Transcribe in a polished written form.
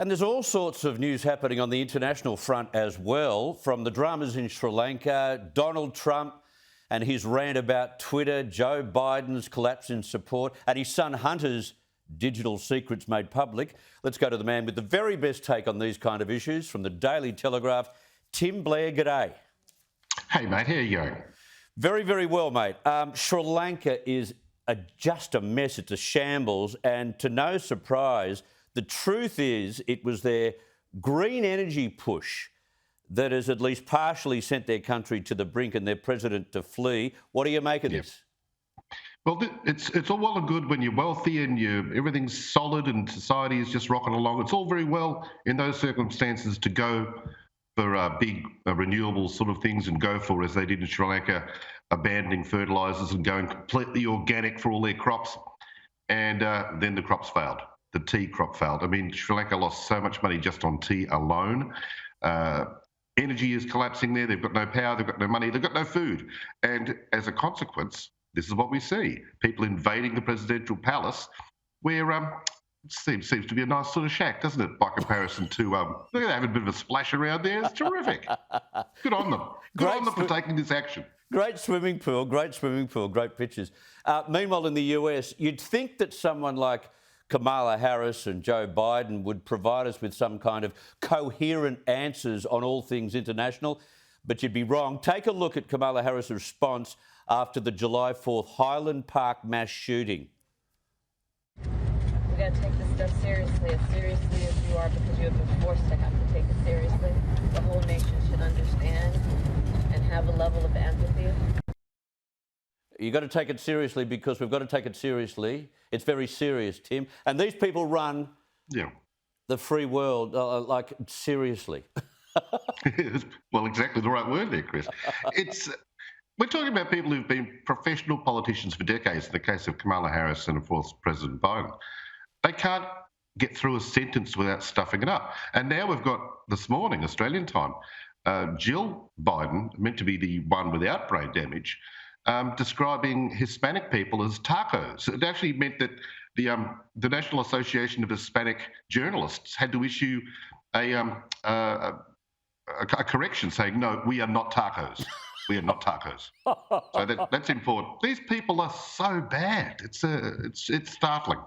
And there's all sorts of news happening on the international front as well, from the dramas in Sri Lanka, Donald Trump and his rant about Twitter, Joe Biden's collapse in support, and his son Hunter's digital secrets made public. Let's go to the man with the very best take on these kind of issues from the Daily Telegraph, Tim Blair. G'day. Hey, mate, how you going? Very, very well, mate. Sri Lanka is just a mess. It's a shambles. And to no surprise, the truth is it was their green energy push that has at least partially sent their country to the brink and their president to flee. What do you make of this? Well, it's all well and good when you're wealthy and everything's solid and society is just rocking along. It's all very well in those circumstances to go for big renewable sort of things and go for, as they did in Sri Lanka, abandoning fertilisers and going completely organic for all their crops. And then the crops failed. The tea crop failed. I mean, Sri Lanka lost so much money just on tea alone. Energy is collapsing there. They've got no power. They've got no money. They've got no food. And as a consequence, this is what we see. People invading the presidential palace where it seems to be a nice sort of shack, doesn't it, by comparison to, look at that, having a bit of a splash around there. It's terrific. Good on them. Good on them for taking this action. Great swimming pool, great pictures. Meanwhile, in the US, you'd think that someone like Kamala Harris and Joe Biden would provide us with some kind of coherent answers on all things international, but you'd be wrong. Take a look at Kamala Harris' response after the July 4th Highland Park mass shooting. We got to take this stuff seriously as you are, because you have been forced to have to take it seriously. The whole nation should understand and have a level of empathy. You've got to take it seriously because we've got to take it seriously. It's very serious, Tim. And these people run the free world, like, seriously. Well, exactly the right word there, Chris. We're talking about people who've been professional politicians for decades, in the case of Kamala Harris and, of course, President Biden. They can't get through a sentence without stuffing it up. And now we've got, this morning, Australian time, Jill Biden, meant to be the one without brain damage, describing Hispanic people as tacos. It actually meant that the National Association of Hispanic Journalists had to issue a correction saying, no, we are not tacos. We are not tacos. So that's important. These people are so bad. It's startling.